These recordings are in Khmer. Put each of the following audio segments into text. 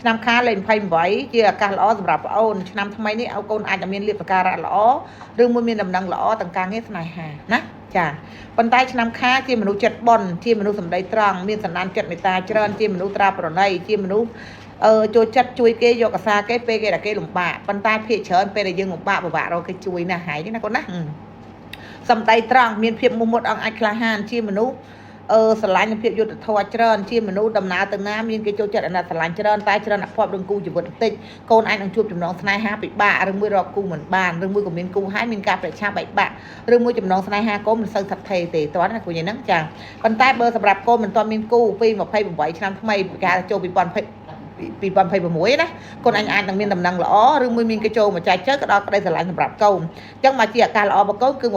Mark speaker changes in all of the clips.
Speaker 1: ឆ្នាំខាលេខ28ជាឱកាសល្អសម្រាប់បងអូនឆ្នាំថ្មីនេះឲ្យកូនអាចមានលៀបសការៈល្អឬមួយមានដំណឹងល្អទាំងការងារស្នេហាណាចាប៉ុន្តែឆ្នាំខាជាមនុស្សចិត្តបន់ជាមនុស្សសម្ដីត្រង់មានសន្តានចិត្តមេត្តាច្រើនជាមនុស្សត្រាប្រណីជាមនុស្សចូលចិត្តជួយគេយកអាសាគេពេលគេដែលគេលំបាកប៉ុន្តែភាគច្រើនពេលដែលយើងលំបាកពិបាករកគេជួយណាស់ហើយណាកូនណាសម្ដីត្រង់មានភាពមុខមុតអង្គអាចក្លាហានជាមនុស្សស្រឡាញ់ភាពយុត្តិធម៌ច្រើនជាមនុស្សដំណើរទៅណាមានគេចូលចិត្តអាណិតស្រឡាញ់ច្រើនតែច្រើនអភ័ព្វរឿងគូជីវិតបន្តិចកូនអាចនឹងជួបចំណងស្នេហាពិបាកឬមួយរកគូមិនបានឬមួយក៏មានគូហើយមានការប្រឆាំងបែកបាក់ឬមួយចំណងស្នេហាកូនមិនសូវស្ថិតស្ថេរទេតើណាគូយ៉ាងហ្នឹងចាប៉ុន្តែបើសម្រាប់កូនមិនទាន់មានគូពី28ឆ្នាំថ្មីការចូល2026ណាកូនអាចនឹងមានដំណឹងល្អឬមួយមានគេចូលមកចែកជើក៏ដល់ក្តីស្រឡាញ់សម្រាប់កូនអញ្ចឹងមកជាឱកាសល្អរបស់កូនគឺ28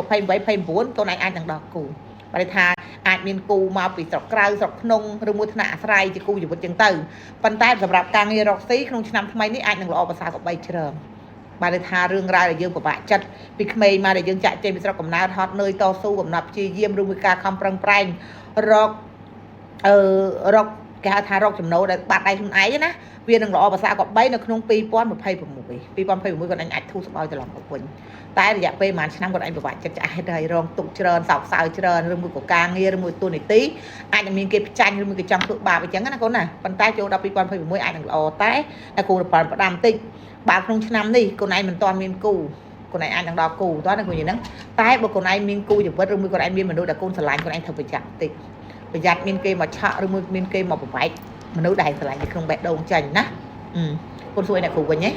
Speaker 1: 29កូនអាចនឹងដល់គូបើថាអាចមានគូមកពីស្រុកក្រៅស្រុកក្នុងឬមួយថ្នាក់អាស្រ័យជាគូជីវិតចឹងទៅប៉ុន្តែសម្រាប់ការងាររកស៊ីក្នុងឆ្នាំថ្មីនេះអាចនឹងល្អប្រសើរក៏បីច្រើនបើថារឿងរ៉ាវដែលយើងពិបាកចិត្តពីក្មេងមកដែលយើងចាក់ចេញពីស្រុកកំណើតហត់នឿយតស៊ូកំណត់ព្យាយាមឬមួយការខំប្រឹងប្រែងរកគេហៅថារកចំណូលដែលបាត់ដៃខ្លួនឯងណាវានឹងល្អប្រសើរក៏បីនៅក្នុង2026គាត់អាចធូរស្បើយត្រឡប់មកវិញតែរយៈពេលប្រហែលឆ្នាំគាត់ឯងពិបាកចិត្តឆ្អែតហើយរងទុកច្រើនសោកសៅច្រើនឬមួយក៏ការងារឬមួយទូនីតិអាចនឹងមានគេផ្ចាញ់ឬមួយគេចង់ធ្វើបាបអញ្ចឹងណាកូនណាប៉ុន្តែចូលដល់2026អាចនឹងល្អតែគូប្រផ្ដាំបន្តិចបើក្នុងឆ្នាំនេះកូនឯងមិនទាន់មានគូកូនឯងអាចនឹងដល់គូតើណាកូនយ៉ាងហ្នឹងតែបើកូនឯងមានគូជីវិតឬមួយកូនឯងមានមនុស្សដែលកូនស្រឡាញ់កូនឯងត្រូវប្រយ័ត្នបន្តិចប្រយ័ត្នមានគេមកឆក់ឬមួយមានគេមកប្រវែកមនុស្សដែលស្រឡាញ់នៅក្នុងបេះដូងចាញ់ណាកូនសួរអ្នកគ្រូវិញហ៎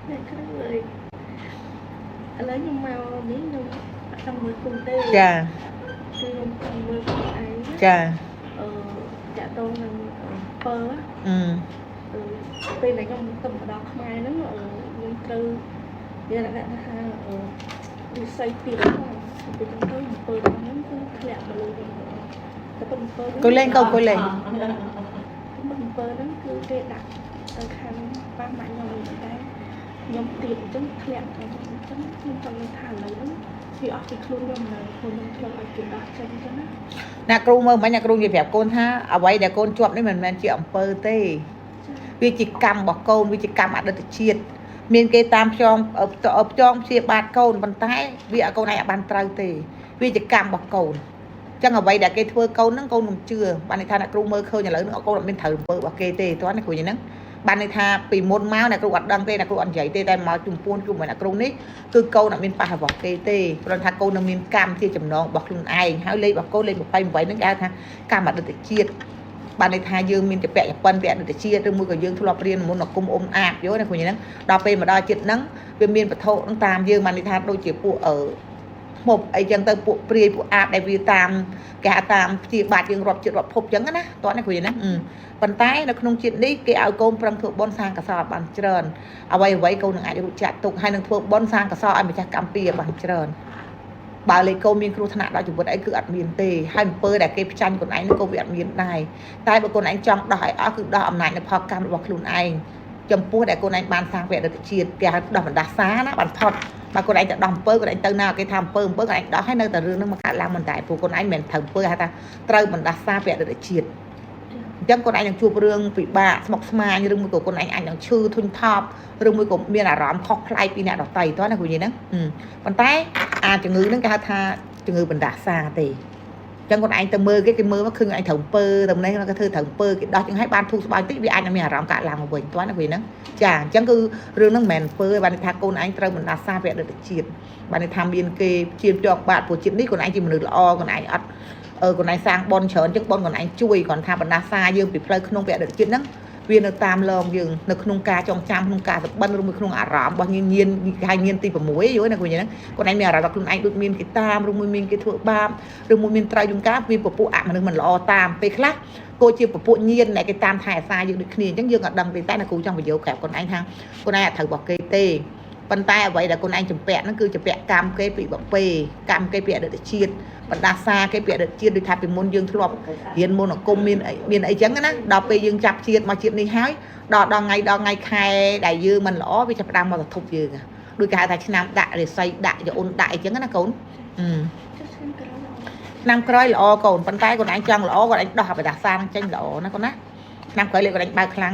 Speaker 2: អ្នកគ្រូអើយឥឡូវខ្ញុំមកនេះខ្ញុំអត់ចង់មើលគុំទេ
Speaker 1: ចា
Speaker 2: គឺខ្ញុំចង់មើលគុំឯង
Speaker 1: ចា
Speaker 2: តាក់ទងនឹងពើពេលដែលខ្ញុំទៅមកដល់ខ្មែរហ្នឹងខ្ញុំត្រូវមានលក្ខណៈថាវិស័យទៀតហ្នឹងពេលខ្ញុំទៅពើហ្នឹងគឺធ្លាក់មកលើខ្ញុំតែប៉ុន្តែ
Speaker 1: គូលេងកូនលេងព
Speaker 2: ើហ្នឹងគឺគេដាក់ទៅខាងប៉ាម៉ាក់ខ្ញុំតែខ្ញុំទៀតអញ្ចឹងធ្លាក់អញ្ចឹងខ្ញុំចង់ថាឥឡូវហ្នឹងវាអស់ពីខ្លួនខ្ញុំនៅខ្លួនខ្ញុំឲ្យគេដោះចេញអញ្ចឹងណាអ
Speaker 1: ្នកគ្រូមើលមិញអ្នកគ្រូនិយាយប្រាប់កូនថាអ្វីដែលកូនជាប់នេះមិនមែនជាអំពើទេវាជាកម្មរបស់កូនវាជាកម្មអតីតជាតិមានគេតាមផ្ចងព្យាបាទកូនប៉ុន្តែវាឲ្យកូនឯងអត់បានត្រូវទេវាជាកម្មរបស់កូនចឹងអ្វីដែលគេធ្វើកូនហ្នឹងកូនកុំជឿបានន័យថាអ្នកគ្រូមើលឃើញឥឡូវហ្នឹងកូនអត់មានត្រូវអំពើរបស់គេទេតើអ្នកគ្រូយ៉ាងហ្នឹងបានន័យថាពីមុនមកអ្នកគ្រូអត់ដឹងទេអ្នកគ្រូអត់និយាយទេតែមកជំពួនជួបអ្នកគ្រូនេះគឺកូនអត់មានប៉ះរបស់គេទេព្រោះថាកូននឹងមានកម្មជាចំណងរបស់ខ្លួនឯងហើយលេខរបស់កូនលេខ28ហ្នឹងគេហៅថាកម្មអតីតជាតិបានន័យថាយើងមានចពាក់ចប៉ុនពាក់អតីតជាតិឬមួយក៏យើងធ្លាប់រៀនមុនគុំអ៊ំអាបយល់ណាគ្រូយ៉ាងហ្នឹងដល់ពេលមកដល់ជាតិហ្នឹងវាមានវត្ថុហ្នឹងតាមយើងបានន័យថាដូចជាពួកមុខអីចឹងទៅពួកព្រាយពួកអាបដែលវាតាមគេហៅតាមព្យាបាទយើងរាប់ជាតិរាប់ភពចឹងណាតោះណាគ្រូយ៉ាងហ្នឹងប៉ុន្តែនៅក្នុងជាតិនេះគេឲ្យកូនប្រឹងធ្វើបុណ្យសាងកុសលបានច្រើនអ្វីកូននឹងអាចរួចចាក់ទុកហើយនឹងធ្វើបុណ្យសាងកុសលឲ្យម្ចាស់កម្មពីបានច្រើនបើលេខកូនមានគ្រោះថ្នាក់ដល់ជីវិតអីគឺអត់មានទេហើយអំពើដែលគេផ្ចាញ់ខ្លួនឯងនោះក៏វាអត់មានដែរតែបើកូនឯងចង់ដោះឲ្យអស់គឺដោះអំណាចនៃផលកម្មរបស់ខ្លួនឯងចំពោះដែលកូនឯងបានសាងវគ្គអតីតជាតិគេហៅដោះបណ្ដាសាណាបានផុតបើកូនឯងទៅដោះអំពើកូនឯងទៅណាគេថាអំពើកូនឯងដោះហើយនៅតែរឿងហ្នឹងមកកើតឡើងមិនដែរព្រោះកូនឯងមិនត្រូវអំពើហៅថាត្រូវបណ្ដាសាវគ្គអតីតជាតិអញ្ចឹងកូនឯងនឹងជួបរឿងពិបាកស្មុគស្មាញឬមួយក៏កូនឯងអាចនឹងឈឺធុញថប់ឬមួយក៏មានអារម្មណ៍ខុសប្លែកពីអ្នកដទៃតោះណាគ្រូនិយាយហ្នឹងប៉ុន្តែអាចជំងឺហ្នឹងគេហៅថាជំងឺបណ្ដាសាទេអញ្ចឹងកូនឯងទៅមើលគេមើលមកឃើញឯងត្រូវអំពើតែម្នេះគេធ្វើត្រូវអំពើគេដោះចឹងឲ្យបានធូរស្បើយតិចវាអាចនឹងមានអារម្មណ៍កើតឡើងមកវិញតោះណាគ្រូហ្នឹងចាអញ្ចឹងគឺរឿងហ្នឹងមិនមែនអំពើទេបានន័យថាកូនឯងត្រូវបណ្ដាសាវគ្គអតីតជាតិបានន័យថាមានគេជាជាប់បាត់ព្រោះជាតិនេះកូនឯងជាមនុស្សល្អកូនឯងអត់កូនឯងសាងបនច្រើនចឹងបនកូនឯងជួយគ្រាន់ថាបណ្ដាសាយើងពីផ្លូវក្នុងវគ្គអតីតជាតិហ្នឹងវានៅតាមឡងយើងនៅក្នុងការចងចាំក្នុងការសបិនឬមួយក្នុងអារម្មណ៍របស់ញៀនគេហៅញៀនទី6យល់ណាគ្រូហ្នឹងគាត់ឯងមានអារម្មណ៍ថាខ្លួនឯងដូចមានគេតាមឬមួយមានគេធ្វើបាបឬមួយមានត្រូវយំការវាពពួកអមនុស្សមិនល្អតាមពេលខ្លះគោជាពពួកញៀនដែលគេតាមថែអាសាយើងដូចគ្នាអញ្ចឹងយើងអត់ដឹងទេតែអ្នកគ្រូចង់បញ្យល់ប្រាប់ខ្លួនឯងថាខ្លួនឯងអត់ត្រូវរបស់គេទេប៉ុន្តែអ្វីដែលខ្លួនឯងចម្ពាក់ហ្នឹងគឺចម្ពាក់កម្មគេពីបពេកម្មគេពីអតីតជាតិបណ្ដាសាគេពីអតីតជាតិដូចថាពីមុនយើងធ្លាប់រៀនមុនអង្គមមានអីចឹងណាដល់ពេលយើងចាប់ជាតិមកជាតិនេះហើយដល់ថ្ងៃខែដែលយើងមិនល្អវាចាប់ផ្ដើមមកទៅធប់យើងដូចគេហៅថាឆ្នាំដាក់រិស័យដាក់យអូនដាក់អីចឹងណាកូនឆ្នាំក្រោយល្អកូនប៉ុន្តែកូនឯងចង់ល្អកូនឯងដោះបណ្ដាសានឹងចេញល្អណាកូនណាឆ្នាំក្រោយលេខកូនឯងបើកខ្លាំង